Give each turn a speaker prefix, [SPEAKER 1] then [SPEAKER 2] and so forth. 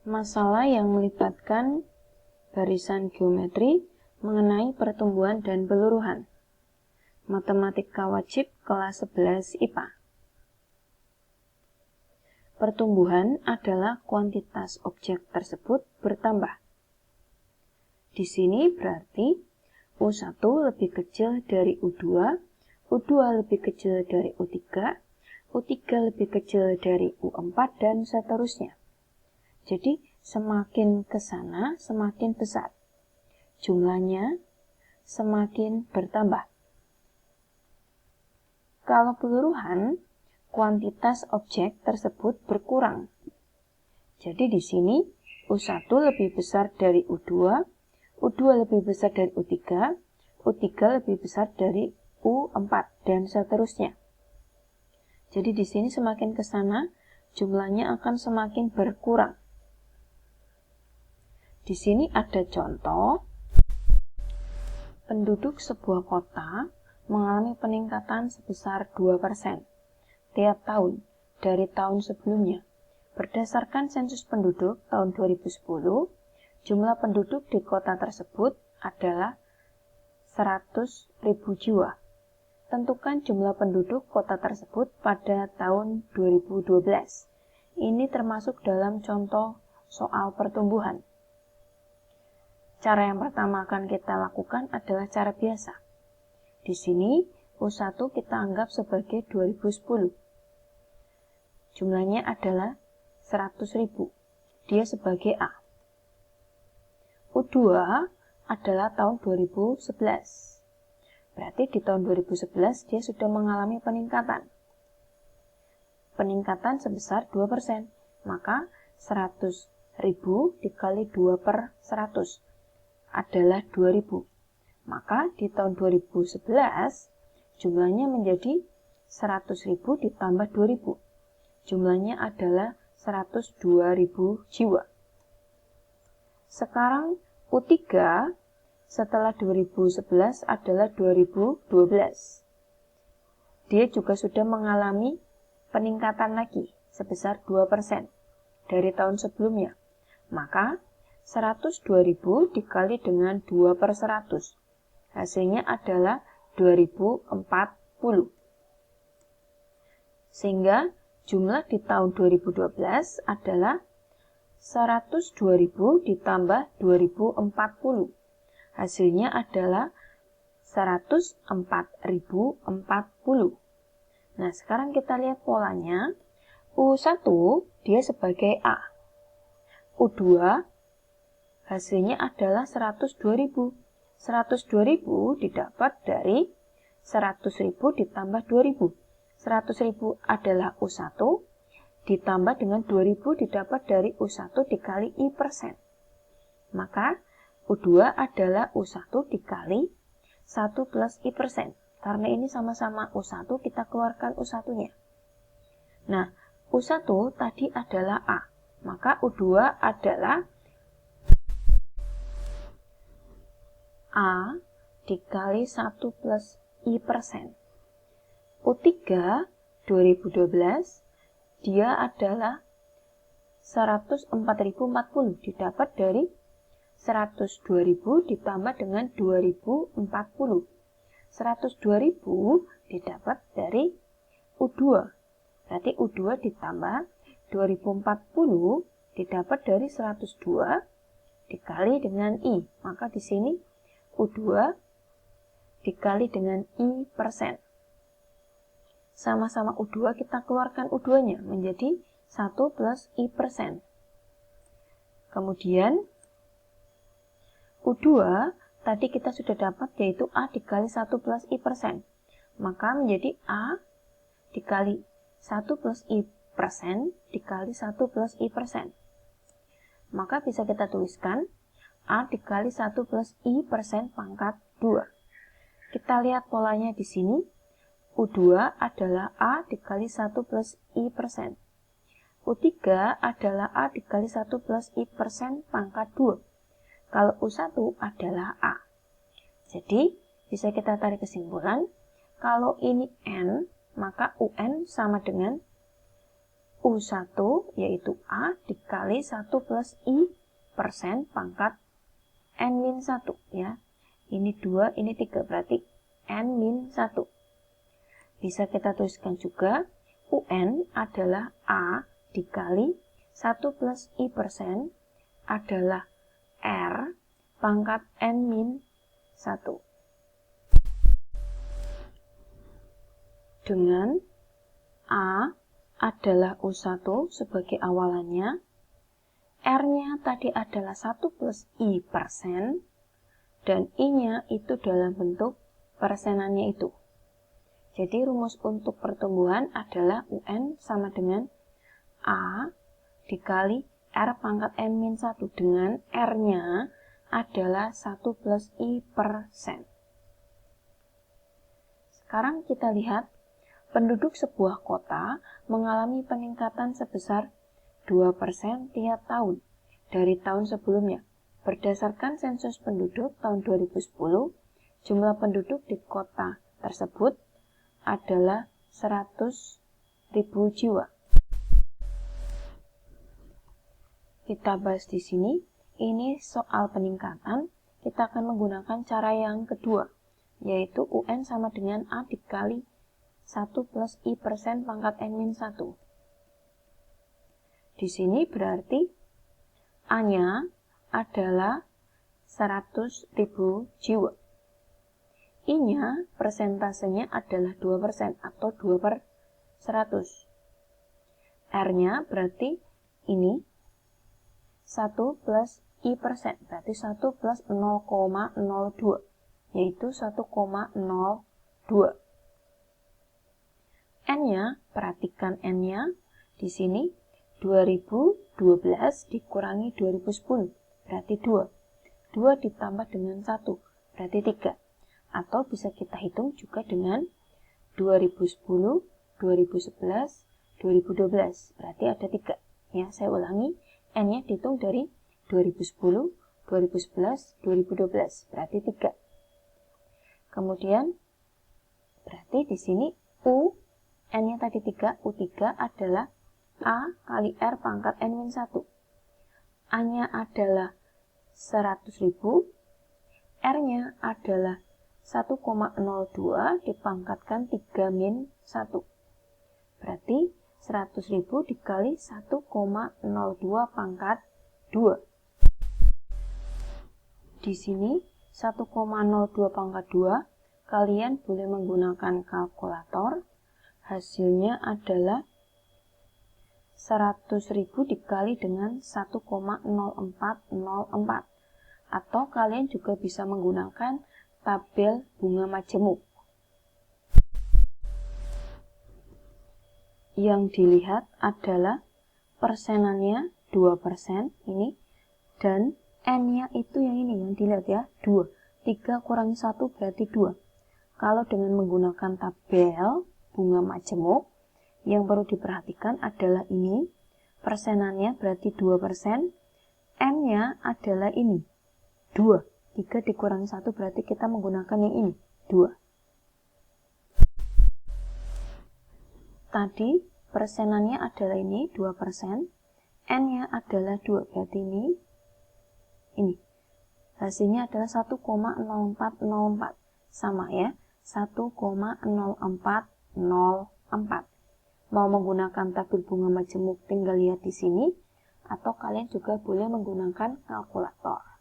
[SPEAKER 1] Masalah yang melibatkan barisan geometri mengenai pertumbuhan dan peluruhan. Matematika wajib kelas 11 IPA. Pertumbuhan adalah kuantitas objek tersebut bertambah. Di sini berarti U1 lebih kecil dari U2, U2 lebih kecil dari U3, U3 lebih kecil dari U4, dan seterusnya. Jadi, semakin ke sana, semakin besar. Jumlahnya semakin bertambah. Kalau peluruhan, kuantitas objek tersebut berkurang. Jadi di sini U1 lebih besar dari U2, U2 lebih besar dari U3, U3 lebih besar dari U4, dan seterusnya. Jadi di sini semakin ke sana, jumlahnya akan semakin berkurang. Di sini ada contoh, penduduk sebuah kota mengalami peningkatan sebesar 2% tiap tahun dari tahun sebelumnya. Berdasarkan sensus penduduk tahun 2010, jumlah penduduk di kota tersebut adalah 100.000 jiwa. Tentukan jumlah penduduk kota tersebut pada tahun 2012. Ini termasuk dalam contoh soal pertumbuhan. Cara yang pertama akan kita lakukan adalah cara biasa. Di sini, U1 kita anggap sebagai 2010. Jumlahnya adalah 100.000. Dia sebagai A. U2 adalah tahun 2011. Berarti di tahun 2011 dia sudah mengalami peningkatan. Peningkatan sebesar 2%. Maka 100.000 dikali 2 per 100 adalah 2.000. Maka di tahun 2011 jumlahnya menjadi 100.000 ditambah 2.000. Jumlahnya adalah 102.000 jiwa. Sekarang U3 setelah 2011 adalah 2012. Dia juga sudah mengalami peningkatan lagi sebesar 2% dari tahun sebelumnya. Maka 102.000 dikali dengan 2 per 100. Hasilnya adalah 2040. Sehingga jumlah di tahun 2012 adalah 102.000 ditambah 2040. Hasilnya adalah 104.040. Nah, sekarang kita lihat polanya. U1 dia sebagai A. U2 hasilnya adalah 102.000. 102.000 didapat dari 100.000 ditambah 2.000. 100.000 adalah U1, ditambah dengan 2.000 didapat dari U1 dikali I persen. Maka U2 adalah U1 dikali 1 plus I persen. Karena ini sama-sama U1, kita keluarkan U1-nya. Nah, U1 tadi adalah A. Maka U2 adalah A dikali 1 plus I persen. U3 2012 dia adalah 104.040 didapat dari 102.000 ditambah dengan 2040. 102.000 didapat dari U2. Berarti U2 ditambah 2040 didapat dari 102 dikali dengan I. Maka di sini U2 dikali dengan I persen. Sama-sama U2 kita keluarkan U2-nya menjadi 1 plus I persen. Kemudian U2 tadi kita sudah dapat yaitu A dikali 1 plus I persen. Maka menjadi A dikali 1 plus I persen dikali 1 plus I persen. Maka bisa kita tuliskan A dikali 1 plus I persen pangkat 2. Kita lihat polanya di sini. U2 adalah A dikali 1 plus I persen. U3 adalah A dikali 1 plus I persen pangkat 2. Kalau U1 adalah A. Jadi, bisa kita tarik kesimpulan, kalau ini N, maka UN sama dengan U1 yaitu A dikali dikali 1 plus I persen pangkat N-1 ya. Ini 2, ini 3, berarti N-1. Bisa kita tuliskan juga UN adalah A dikali 1 plus I persen adalah R pangkat N-1. Dengan A adalah U1 sebagai awalannya, R-nya tadi adalah 1 plus I persen, dan I-nya itu dalam bentuk persenannya itu. Jadi rumus untuk pertumbuhan adalah UN sama dengan A dikali R pangkat N-1 dengan R-nya adalah 1 plus I persen. Sekarang kita lihat penduduk sebuah kota mengalami peningkatan sebesar 2% tiap tahun dari tahun sebelumnya. Berdasarkan sensus penduduk tahun 2010, jumlah penduduk di kota tersebut adalah 100.000 jiwa. Kita bahas di sini, ini soal peningkatan, kita akan menggunakan cara yang kedua, yaitu UN sama dengan A dikali 1 plus I persen pangkat N-1. Di sini berarti A-nya adalah 100.000 jiwa. I-nya persentasenya adalah 2% atau 2 per 100. R-nya berarti ini 1 plus I persen, berarti 1 plus 0,02, yaitu 1,02. N-nya, perhatikan N-nya, di sini 2012 dikurangi 2010, berarti 2. 2 ditambah dengan 1, berarti 3. Atau bisa kita hitung juga dengan 2010, 2011, 2012, berarti ada 3. Ya, saya ulangi, N-nya dihitung dari 2010, 2011, 2012, berarti 3. Kemudian, berarti di sini U, N-nya tadi 3, U3 adalah A kali R pangkat N-1. A-nya adalah 100.000, R-nya adalah 1,02 dipangkatkan 3-1. Berarti 100.000 dikali 1,02 pangkat 2. Di sini 1,02 pangkat 2, kalian boleh menggunakan kalkulator. Hasilnya adalah 100.000 dikali dengan 1,0404. Atau kalian juga bisa menggunakan tabel bunga majemuk. Yang dilihat adalah persenannya 2% ini, dan N-nya itu yang ini, yang dilihat ya, 2. 3 kurangi 1 berarti 2. Kalau dengan menggunakan tabel bunga majemuk, yang perlu diperhatikan adalah ini, persenannya berarti 2%, N-nya adalah ini, 2. 3 dikurangi 1 berarti kita menggunakan yang ini, 2. Tadi persenannya adalah ini 2%, N-nya adalah 2, berarti ini. Hasilnya adalah 1,0404, sama ya, 1,0404. Mau menggunakan tabel bunga majemuk tinggal lihat di sini, atau kalian juga boleh menggunakan kalkulator.